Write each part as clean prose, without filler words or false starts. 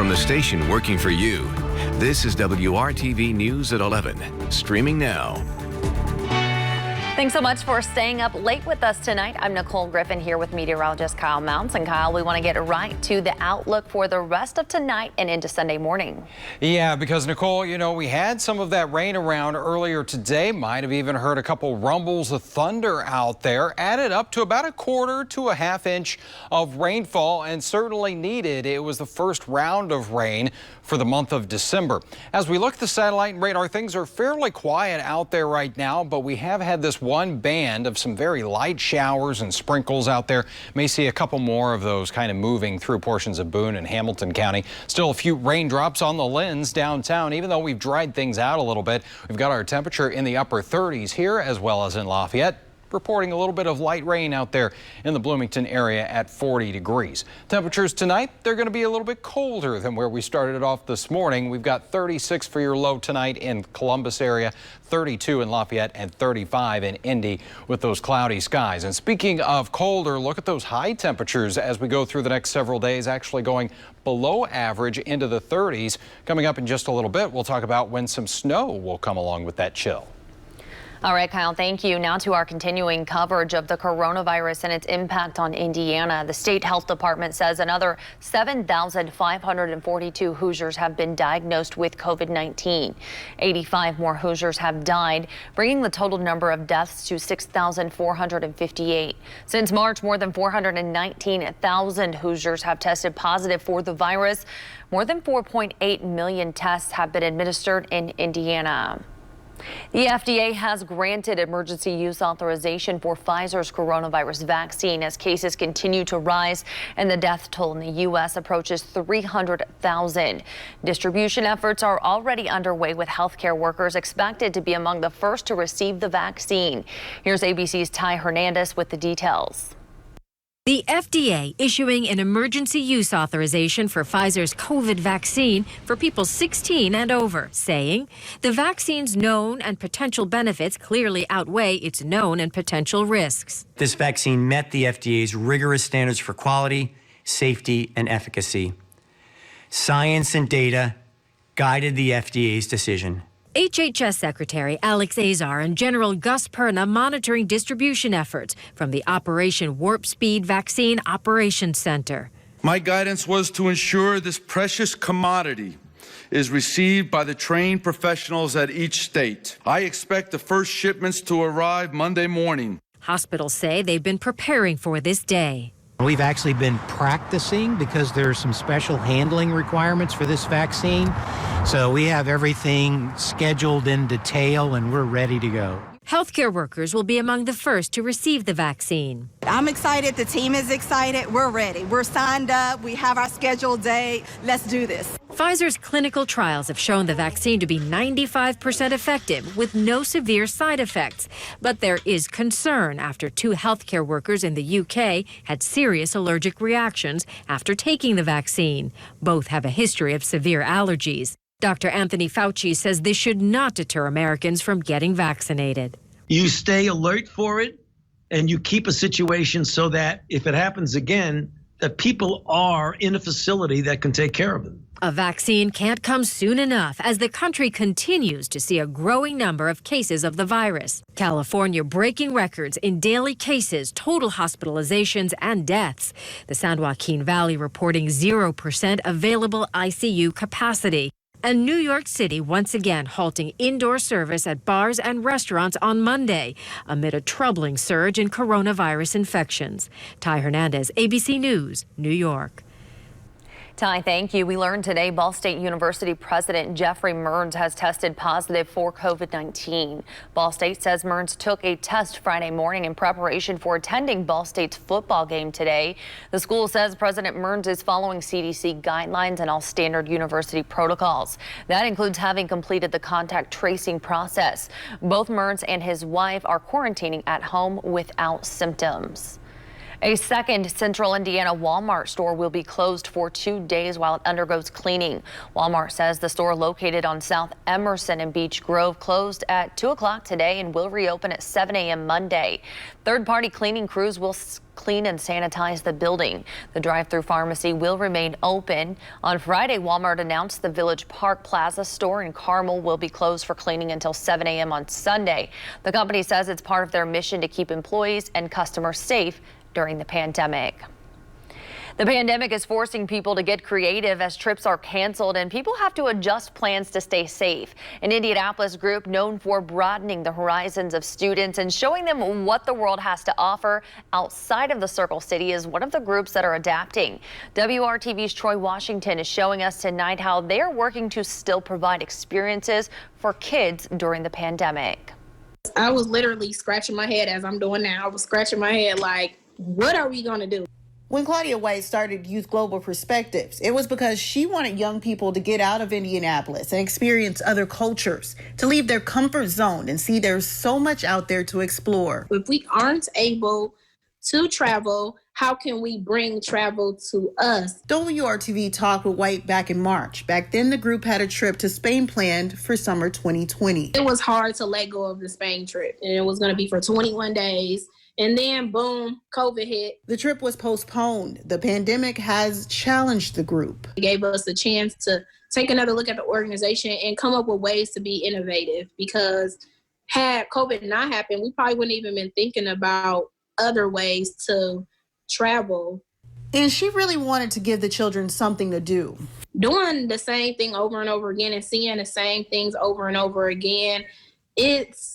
from the station working for you. This is WRTV News at 11, streaming now. Thanks so much for staying up late with us tonight. I'm Nicole Griffin here with meteorologist Kyle Mounts. And Kyle, we want to get right to the outlook for the rest of tonight and into Sunday morning. Yeah, because Nicole, you know, we had some of that rain around earlier today. Might have even heard a couple rumbles of thunder out there. Added up to about 1/4 to 1/2 inch of rainfall, and certainly needed. It was the first round of rain for the month of December. As we look at the satellite and radar, things are fairly quiet out there right now, but we have had this one band of some very light showers and sprinkles out there. May see a couple more of those kind of moving through portions of Boone and Hamilton County. Still a few raindrops on the Lens downtown, even though we've dried things out a little bit. We've got our temperature in the upper 30s here as well as in Lafayette. Reporting a little bit of light rain out there in the Bloomington area at 40 degrees. Temperatures tonight, they're going to be a little bit colder than where we started it off this morning. We've got 36 for your low tonight in Columbus area, 32 in Lafayette, and 35 in Indy with those cloudy skies. And speaking of colder, look at those high temperatures as we go through the next several days, actually going below average into the 30s. Coming up in just a little bit, we'll talk about when some snow will come along with that chill. All right, Kyle, thank you. Now to our continuing coverage of the coronavirus and its impact on Indiana. The state health department says another 7,542 Hoosiers have been diagnosed with COVID-19. 85 more Hoosiers have died, bringing the total number of deaths to 6,458. Since March, more than 419,000 Hoosiers have tested positive for the virus. More than 4.8 million tests have been administered in Indiana. The FDA has granted emergency use authorization for Pfizer's coronavirus vaccine as cases continue to rise and the death toll in the U.S. approaches 300,000. Distribution efforts are already underway with healthcare workers expected to be among the first to receive the vaccine. Here's ABC's Ty Hernandez with the details. The FDA issuing an emergency use authorization for Pfizer's COVID vaccine for people 16 and over, saying the vaccine's known and potential benefits clearly outweigh its known and potential risks. This vaccine met the FDA's rigorous standards for quality, safety, and efficacy. Science and data guided the FDA's decision. HHS Secretary Alex Azar and General Gus Perna monitoring distribution efforts from the Operation Warp Speed Vaccine Operations Center. My guidance was to ensure this precious commodity is received by the trained professionals at each state. I expect the first shipments to arrive Monday morning. Hospitals say they've been preparing for this day. We've actually been practicing because there are some special handling requirements for this vaccine. So we have everything scheduled in detail and we're ready to go. Healthcare workers will be among the first to receive the vaccine. I'm excited. The team is excited. We're ready. We're signed up. We have our scheduled day. Let's do this. Pfizer's clinical trials have shown the vaccine to be 95% effective with no severe side effects. But there is concern after 2 healthcare workers in the UK had serious allergic reactions after taking the vaccine. Both have a history of severe allergies. Dr. Anthony Fauci says this should not deter Americans from getting vaccinated. You stay alert for it and you keep a situation so that if it happens again, that people are in a facility that can take care of them. A vaccine can't come soon enough as the country continues to see a growing number of cases of the virus. California breaking records in daily cases, total hospitalizations, and deaths. The San Joaquin Valley reporting 0% available ICU capacity. And New York City once again halting indoor service at bars and restaurants on Monday amid a troubling surge in coronavirus infections. Ty Hernandez, ABC News, New York. Ty, thank you. We learned today Ball State University President Jeffrey Mearns has tested positive for COVID-19. Ball State says Mearns took a test Friday morning in preparation for attending Ball State's football game today. The school says President Mearns is following CDC guidelines and all standard university protocols. That includes having completed the contact tracing process. Both Mearns and his wife are quarantining at home without symptoms. A second Central Indiana Walmart store will be closed for 2 days while it undergoes cleaning. Walmart says the store located on South Emerson and Beech Grove closed at 2 o'clock today and will reopen at 7 a.m. Monday. Third-party cleaning crews will clean and sanitize the building. The drive-through pharmacy will remain open. On Friday, Walmart announced the Village Park Plaza store in Carmel will be closed for cleaning until 7 a.m. on Sunday. The company says it's part of their mission to keep employees and customers safe during the pandemic. The pandemic is forcing people to get creative as trips are canceled and people have to adjust plans to stay safe. An Indianapolis group known for broadening the horizons of students and showing them what the world has to offer outside of the Circle City is one of the groups that are adapting. WRTV's Troy Washington is showing us tonight how they're working to still provide experiences for kids during the pandemic. I was literally scratching my head as I'm doing now. I was scratching my head like, what are we going to do? When Claudia White started Youth Global Perspectives, it was because she wanted young people to get out of Indianapolis and experience other cultures, to leave their comfort zone and see there's so much out there to explore. If we aren't able to travel, how can we bring travel to us? WRTV talked with White back in March. Back then, the group had a trip to Spain planned for summer 2020. It was hard to let go of the Spain trip, and it was going to be for 21 days. And then, boom, COVID hit. The trip was postponed. The pandemic has challenged the group. It gave us a chance to take another look at the organization and come up with ways to be innovative, because had COVID not happened, we probably wouldn't even been thinking about other ways to travel. And she really wanted to give the children something to do. Doing the same thing over and over again and seeing the same things over and over again, it's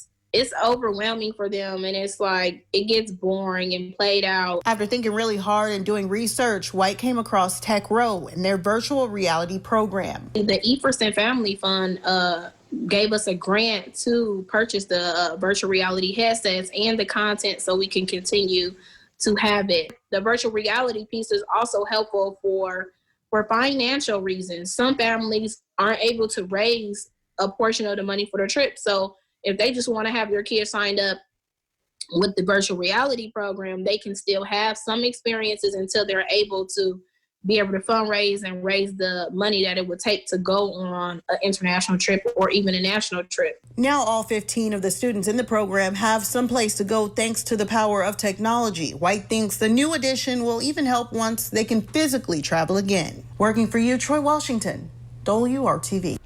overwhelming for them, and it's like it gets boring and played out. After thinking really hard and doing research, White came across Tech Row and their virtual reality program. The Everson Family Fund gave us a grant to purchase the virtual reality headsets and the content so we can continue to have it. The virtual reality piece is also helpful for financial reasons. Some families aren't able to raise a portion of the money for their trip, so if they just want to have their kids signed up with the virtual reality program, they can still have some experiences until they're able to be able to fundraise and raise the money that it would take to go on an international trip or even a national trip. Now all 15 of the students in the program have some place to go thanks to the power of technology. White thinks the new edition will even help once they can physically travel again. Working for you, Troy Washington, WRTV.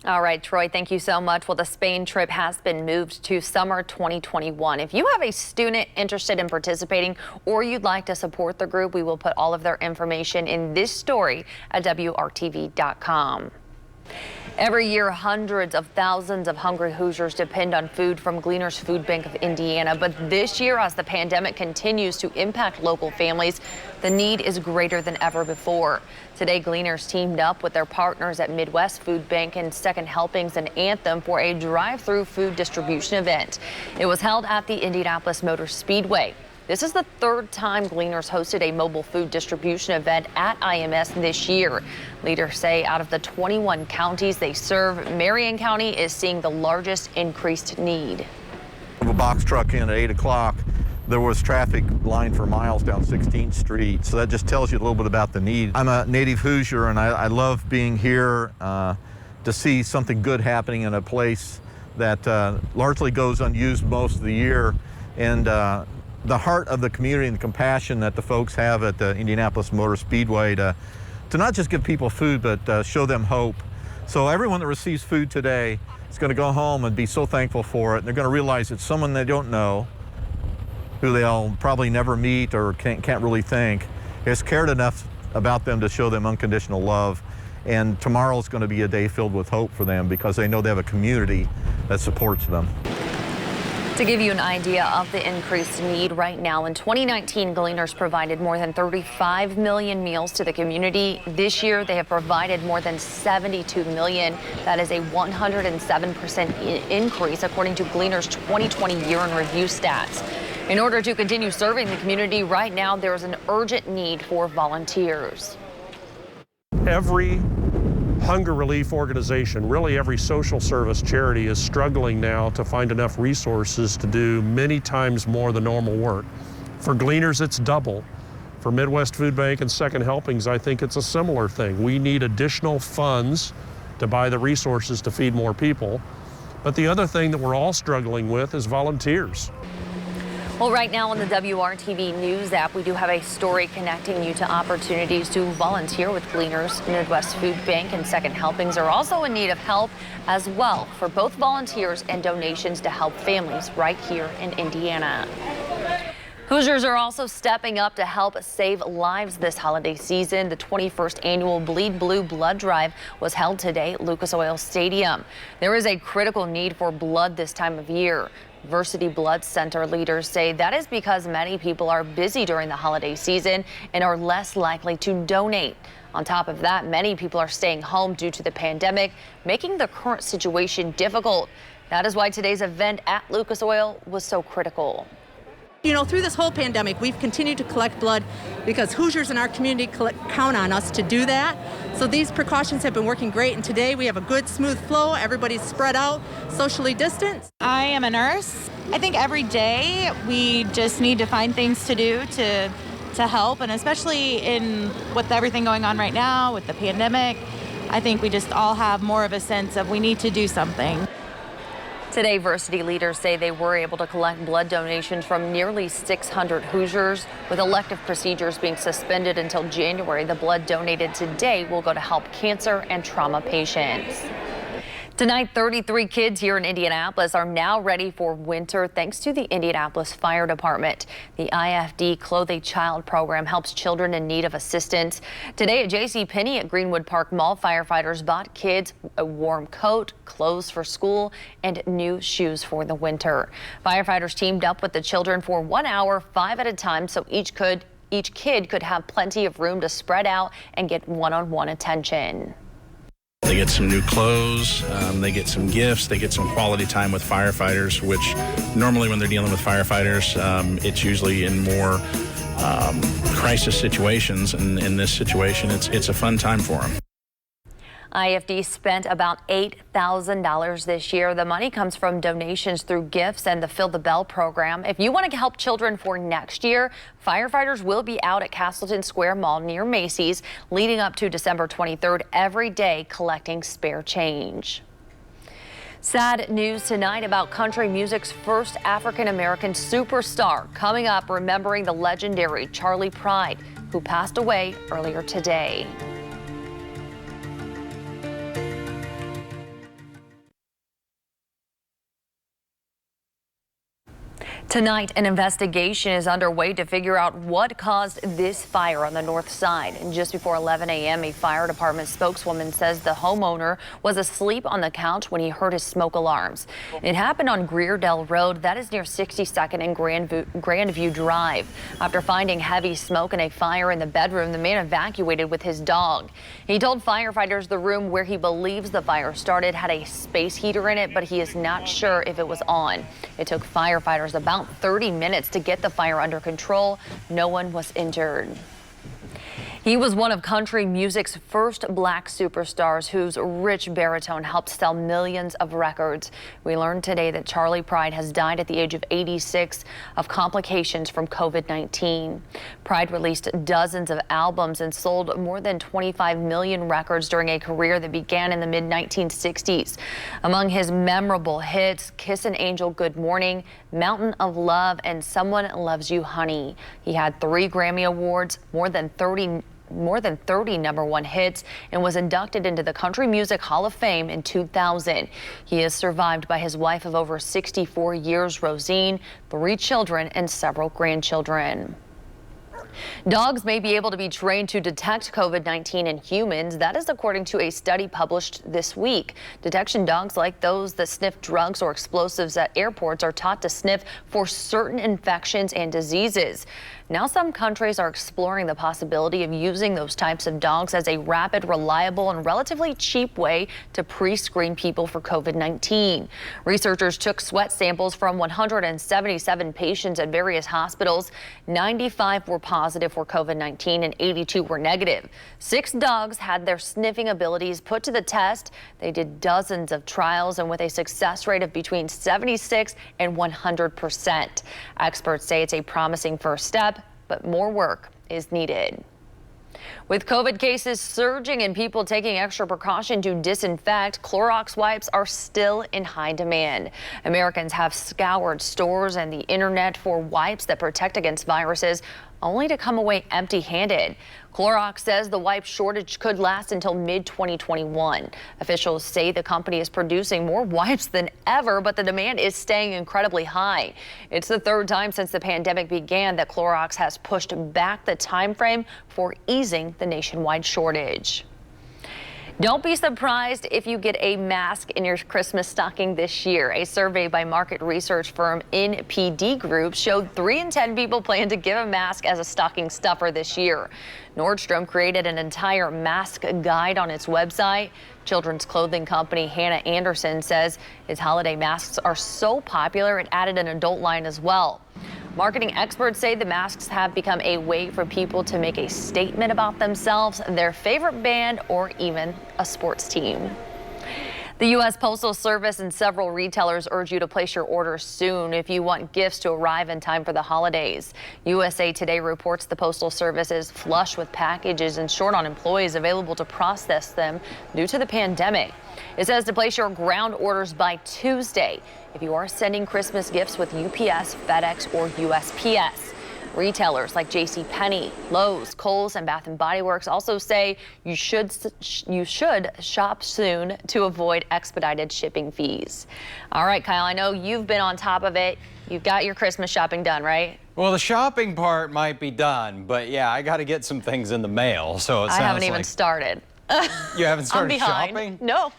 All right, Troy, thank you so much. Well, the Spain trip has been moved to summer 2021. If you have a student interested in participating or you'd like to support the group, we will put all of their information in this story at WRTV.com. Every year, hundreds of thousands of hungry Hoosiers depend on food from Gleaner's Food Bank of Indiana. But this year, as the pandemic continues to impact local families, the need is greater than ever before. Today, Gleaners teamed up with their partners at Midwest Food Bank and Second Helpings and Anthem for a drive-through food distribution event. It was held at the Indianapolis Motor Speedway. This is the third time Gleaners hosted a mobile food distribution event at IMS this year. Leaders say out of the 21 counties they serve, Marion County is seeing the largest increased need. A box truck in at 8 o'clock. There was traffic lined for miles down 16th Street, so that just tells you a little bit about the need. I'm a native Hoosier, and I love being here to see something good happening in a place that largely goes unused most of the year. And the heart of the community and the compassion that the folks have at the Indianapolis Motor Speedway to not just give people food, but show them hope. So everyone that receives food today is going to go home and be so thankful for it. And they're going to realize it's someone they don't know, who they'll probably never meet or can't really think, has cared enough about them to show them unconditional love. And tomorrow's going to be a day filled with hope for them because they know they have a community that supports them. To give you an idea of the increased need right now, in 2019, Gleaners provided more than 35 million meals to the community. This year, they have provided more than 72 million. That is a 107% increase, according to Gleaners' 2020 year in review stats. In order to continue serving the community right now, there is an urgent need for volunteers. Every hunger relief organization, really every social service charity is struggling now to find enough resources to do many times more than normal work. For Gleaners, it's double. For Midwest Food Bank and Second Helpings, I think it's a similar thing. We need additional funds to buy the resources to feed more people. But the other thing that we're all struggling with is volunteers. Well, right now on the WRTV News app, we do have a story connecting you to opportunities to volunteer with Gleaners. Midwest Food Bank and Second Helpings are also in need of help as well for both volunteers and donations to help families right here in Indiana. Hoosiers are also stepping up to help save lives this holiday season. The 21st annual Bleed Blue Blood Drive was held today at Lucas Oil Stadium. There is a critical need for blood this time of year. Varsity Blood Center leaders say that is because many people are busy during the holiday season and are less likely to donate. On top of that, many people are staying home due to the pandemic, making the current situation difficult. That is why today's event at Lucas Oil was so critical. You know, through this whole pandemic, we've continued to collect blood because Hoosiers in our community count on us to do that. So these precautions have been working great, and today we have a good, smooth flow. Everybody's spread out, socially distanced. I am a nurse. I think every day we just need to find things to do to help, and especially with everything going on right now with the pandemic, I think we just all have more of a sense of we need to do something. Today, Varsity leaders say they were able to collect blood donations from nearly 600 Hoosiers. With elective procedures being suspended until January, the blood donated today will go to help cancer and trauma patients. Tonight, 33 kids here in Indianapolis are now ready for winter thanks to the Indianapolis Fire Department. The IFD Clothe a Child program helps children in need of assistance. Today at JCPenney at Greenwood Park Mall, firefighters bought kids a warm coat, clothes for school, and new shoes for the winter. Firefighters teamed up with the children for 1 hour, 5 at a time, so each kid could have plenty of room to spread out and get one-on-one attention. They get some new clothes, they get some gifts, they get some quality time with firefighters, which normally when they're dealing with firefighters, it's usually in more crisis situations. And in this situation, it's a fun time for them. IFD spent about $8,000 this year. The money comes from donations through gifts and the Fill the Bell program. If you want to help children for next year, firefighters will be out at Castleton Square Mall near Macy's leading up to December 23rd every day collecting spare change. Sad news tonight about country music's first African-American superstar. Coming up, remembering the legendary Charlie Pride, who passed away earlier today. Tonight, an investigation is underway to figure out what caused this fire on the north side. And just before 11 a.m., a fire department spokeswoman says the homeowner was asleep on the couch when he heard his smoke alarms. It happened on Greerdale Road, that is near 62nd and Grandview Drive. After finding heavy smoke and a fire in the bedroom, the man evacuated with his dog. He told firefighters the room where he believes the fire started had a space heater in it, but he is not sure if it was on. It took firefighters about 30 minutes to get the fire under control. No one was injured. He was one of country music's first black superstars whose rich baritone helped sell millions of records. We learned today that Charlie Pride has died at the age of 86 of complications from COVID-19. Pride released dozens of albums and sold more than 25 million records during a career that began in the mid-1960s. Among his memorable hits, Kiss an Angel Good Morning, Mountain of Love, and Someone Loves You Honey. He had 3 Grammy Awards, more than 30 #1 hits, and was inducted into the Country Music Hall of Fame in 2000. He is survived by his wife of over 64 years, Rosine, 3 children, and several grandchildren. Dogs may be able to be trained to detect COVID-19 in humans. That is according to a study published this week. Detection dogs, like those that sniff drugs or explosives at airports, are taught to sniff for certain infections and diseases. Now some countries are exploring the possibility of using those types of dogs as a rapid, reliable, and relatively cheap way to pre-screen people for COVID-19. Researchers took sweat samples from 177 patients at various hospitals. 95 were positive for COVID-19 and 82 were negative. 6 dogs had their sniffing abilities put to the test. They did dozens of trials, and with a success rate of between 76 and 100%. Experts say it's a promising first step, but more work is needed. With COVID cases surging and people taking extra precaution to disinfect, Clorox wipes are still in high demand. Americans have scoured stores and the internet for wipes that protect against viruses, only to come away empty-handed. Clorox says the wipe shortage could last until mid-2021. Officials say the company is producing more wipes than ever, but the demand is staying incredibly high. It's the third time since the pandemic began that Clorox has pushed back the time frame for easing the nationwide shortage. Don't be surprised if you get a mask in your Christmas stocking this year. A survey by market research firm NPD Group showed 3 in 10 people plan to give a mask as a stocking stuffer this year. Nordstrom created an entire mask guide on its website. Children's clothing company Hannah Anderson says its holiday masks are so popular it added an adult line as well. Marketing experts say the masks have become a way for people to make a statement about themselves, their favorite band, or even a sports team. The U.S. Postal Service and several retailers urge you to place your orders soon if you want gifts to arrive in time for the holidays. USA Today reports the Postal Service is flush with packages and short on employees available to process them due to the pandemic. It says to place your ground orders by Tuesday if you are sending Christmas gifts with UPS, FedEx, or USPS. Retailers like JCPenney, Lowe's, Kohl's, and Bath & Body Works also say you should shop soon to avoid expedited shipping fees. All right, Kyle, I know you've been on top of it. You've got your Christmas shopping done, right? Well, the shopping part might be done, but yeah, I got to get some things in the mail. So I haven't even started. You haven't started I'm behind. shopping? No.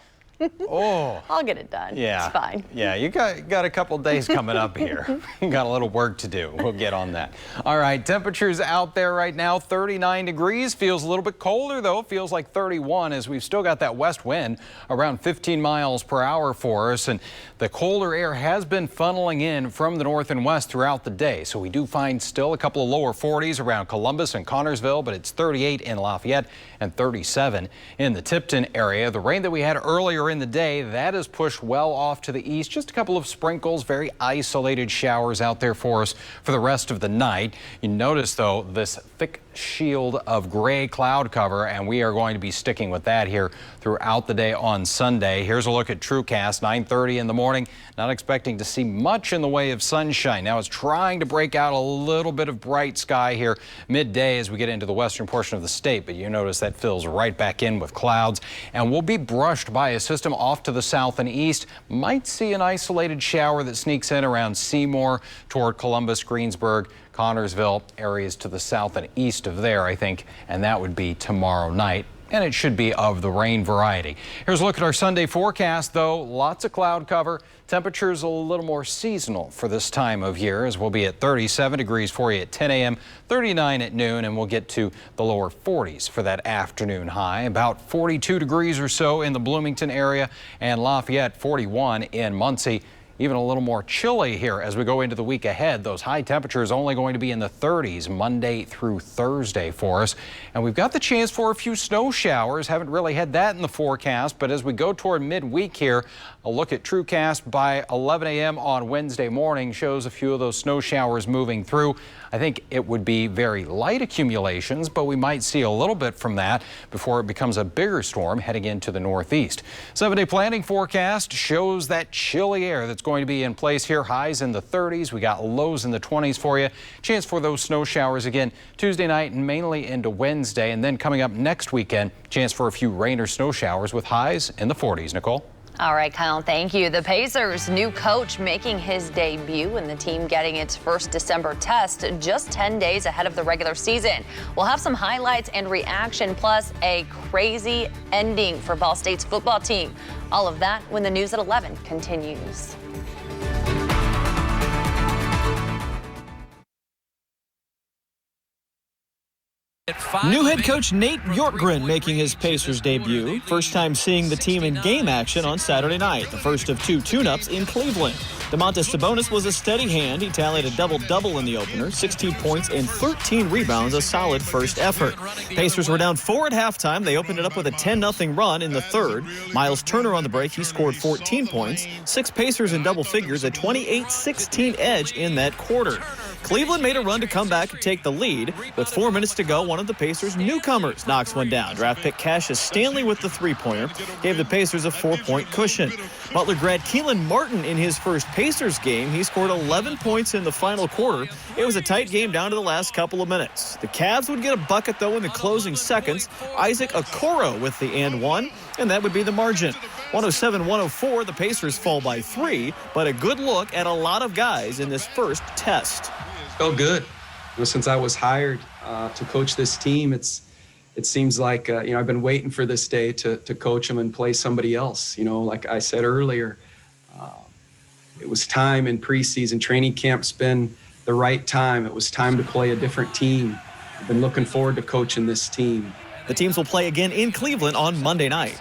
Oh. I'll get it done. Yeah. It's fine. Yeah, you got a couple days coming up here. Got a little work to do. We'll get on that. All right, temperatures out there right now, 39 degrees. Feels a little bit colder, though. Feels like 31 as we've still got that west wind around 15 miles per hour for us. And the colder air has been funneling in from the north and west throughout the day. So we do find still a couple of lower 40s around Columbus and Connorsville, but it's 38 in Lafayette and 37 in the Tipton area. The rain that we had earlier in the day, that is pushed well off to the east. Just a couple of sprinkles, very isolated showers out there for us for the rest of the night. You notice, though, this thick shield of gray cloud cover, and we are going to be sticking with that here throughout the day on Sunday. Here's a look at TrueCast, 9:30 in the morning. Not expecting to see much in the way of sunshine. Now it's trying to break out a little bit of bright sky here midday as we get into the western portion of the state, but you notice that fills right back in with clouds, and we'll be brushed by a system off to the south and east. Might see an isolated shower that sneaks in around Seymour toward Columbus, Greensburg, Connorsville, areas to the south and east of there, I think, and that would be tomorrow night. And it should be of the rain variety. Here's a look at our Sunday forecast, though. Lots of cloud cover. Temperatures a little more seasonal for this time of year, as we'll be at 37 degrees for you at 10 a.m., 39 at noon, and we'll get to the lower 40s for that afternoon high. About 42 degrees or so in the Bloomington area, and Lafayette 41 in Muncie. Even a little more chilly here as we go into the week ahead. Those high temperatures only going to be in the 30s Monday through Thursday for us. And we've got the chance for a few snow showers. Haven't really had that in the forecast, but as we go toward midweek here, a look at TrueCast by 11 a.m. on Wednesday morning shows a few of those snow showers moving through. I think it would be very light accumulations, but we might see a little bit from that before it becomes a bigger storm heading into the northeast. 7-day planning forecast shows that chilly air that's going to be in place here. Highs in the 30s. We got lows in the 20s for you. Chance for those snow showers again Tuesday night and mainly into Wednesday. And then coming up next weekend, chance for a few rain or snow showers with highs in the 40s. Nicole? All right, Kyle, thank you. The Pacers' new coach making his debut and the team getting its first December test just 10 days ahead of the regular season. We'll have some highlights and reaction, plus a crazy ending for Ball State's football team. All of that when the news at 11 continues. New head coach Nate Bjorkgren making his Pacers debut. First time seeing the team in game action on Saturday night, the first of 2 tune-ups in Cleveland. Domantas Sabonis was a steady hand. He tallied a double-double in the opener, 16 points and 13 rebounds, a solid first effort. Pacers were down 4 at halftime. They opened it up with a 10-0 run in the third. Miles Turner on the break, he scored 14 points. 6 Pacers in double figures, a 28-16 edge in that quarter. Cleveland made a run to come back and take the lead. With 4 minutes to go, one of the Pacers newcomers knocks one down. Draft pick Cassius Stanley with the three-pointer gave the Pacers a 4-point cushion. Butler grad Keelan Martin in his first Pacers game. He scored 11 points in the final quarter. It was a tight game down to the last couple of minutes. The Cavs would get a bucket, though, in the closing seconds. Isaac Okoro with the and one, and that would be the margin. 107-104, the Pacers fall by 3, but a good look at a lot of guys in this first test. Felt good. Since I was hired to coach this team, it seems like I've been waiting for this day to coach them and play somebody else. Like I said earlier, it was time in preseason. Training camp's been the right time. It was time to play a different team. I've been looking forward to coaching this team. The teams will play again in Cleveland on Monday night.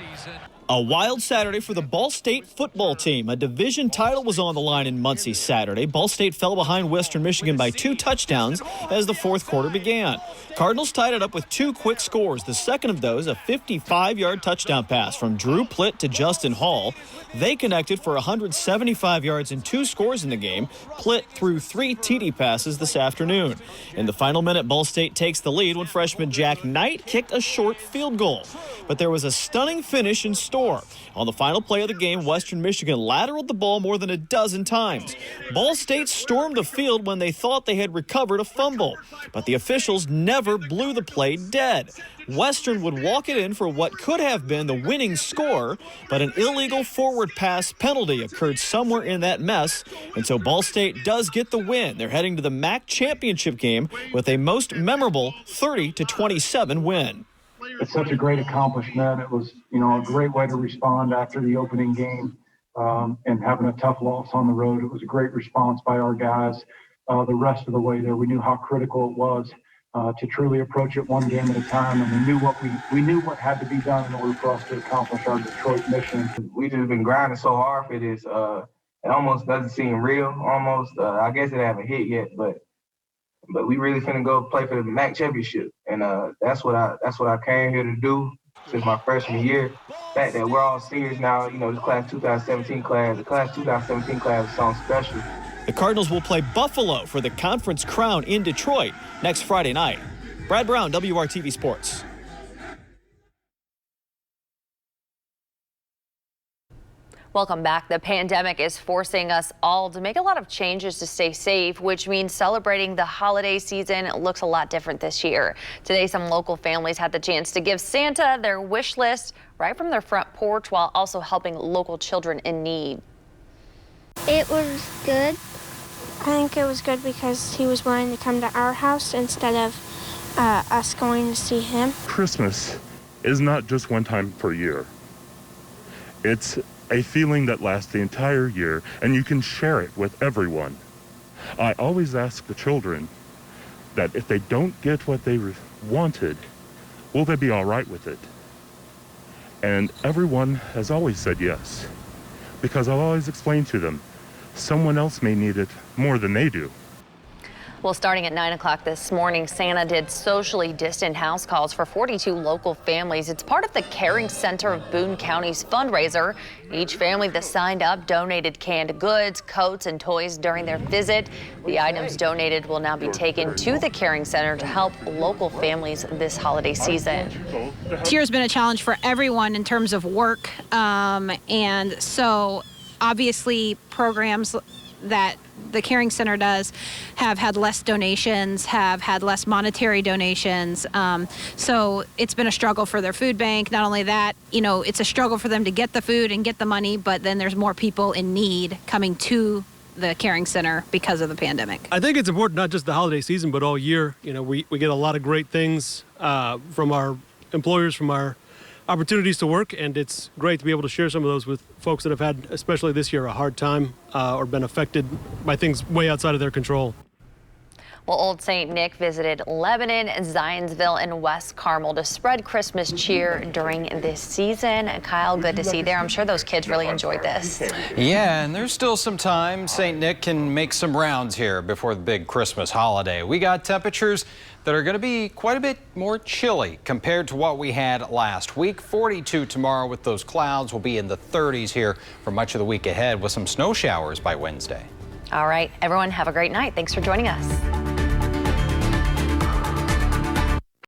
A wild Saturday for the Ball State football team. A division title was on the line in Muncie Saturday. Ball State fell behind Western Michigan by 2 touchdowns as the fourth quarter began. Cardinals tied it up with 2 quick scores. The second of those, a 55-yard touchdown pass from Drew Plitt to Justin Hall. They connected for 175 yards and 2 scores in the game. Plitt threw 3 TD passes this afternoon. In the final minute, Ball State takes the lead when freshman Jack Knight kicked a short field goal. But there was a stunning finish in store. On the final play of the game, Western Michigan lateraled the ball more than a dozen times. Ball State stormed the field when they thought they had recovered a fumble, but the officials never blew the play dead. Western would walk it in for what could have been the winning score, but an illegal forward pass penalty occurred somewhere in that mess, and so Ball State does get the win. They're heading to the MAC championship game with a most memorable 30-27 win. It's such a great accomplishment. It was, a great way to respond after the opening game and having a tough loss on the road. It was a great response by our guys. The rest of the way there, we knew how critical it was to truly approach it one game at a time, and we knew what had to be done in order for us to accomplish our Detroit mission. We just been grinding so hard for this. It almost doesn't seem real. Almost, I guess it haven't hit yet, but we really finna go play for the MAC championship, and that's what I came here to do since my freshman year. The fact that we're all seniors now, this class 2017 class, the class 2017 class is something special. The Cardinals will play Buffalo for the conference crown in Detroit next Friday night. Brad Brown, WRTV Sports. Welcome back. The pandemic is forcing us all to make a lot of changes to stay safe, which means celebrating the holiday season looks a lot different this year. Today, some local families had the chance to give Santa their wish list right from their front porch while also helping local children in need. It was good. I think it was good because he was willing to come to our house instead of us going to see him. Christmas is not just one time per year. It's a feeling that lasts the entire year, and you can share it with everyone. I always ask the children that if they don't get what they wanted, will they be all right with it? And everyone has always said yes, because I've always explained to them, someone else may need it more than they do. Well, starting at 9 o'clock this morning, Santa did socially distant house calls for 42 local families. It's part of the Caring Center of Boone County's fundraiser. Each family that signed up donated canned goods, coats, and toys during their visit. The items donated will now be taken to the Caring Center to help local families this holiday season. This year has been a challenge for everyone in terms of work, and so obviously programs that the Caring Center does have had less donations, have had less monetary donations. So it's been a struggle for their food bank. Not only that, it's a struggle for them to get the food and get the money, but then there's more people in need coming to the Caring Center because of the pandemic. I think it's important not just the holiday season, but all year. We get a lot of great things from our employers, from our opportunities to work, and it's great to be able to share some of those with folks that have had, especially this year, a hard time or been affected by things way outside of their control. Well, Old St. Nick visited Lebanon, Zionsville, and West Carmel to spread Christmas cheer during this season. Kyle, good to see you there. I'm sure those kids really enjoyed this. Yeah, and there's still some time. St. Nick can make some rounds here before the big Christmas holiday. We got temperatures that are going to be quite a bit more chilly compared to what we had last week. 42 tomorrow with those clouds. Will be in the 30s here for much of the week ahead with some snow showers by Wednesday. All right, everyone, have a great night. Thanks for joining us.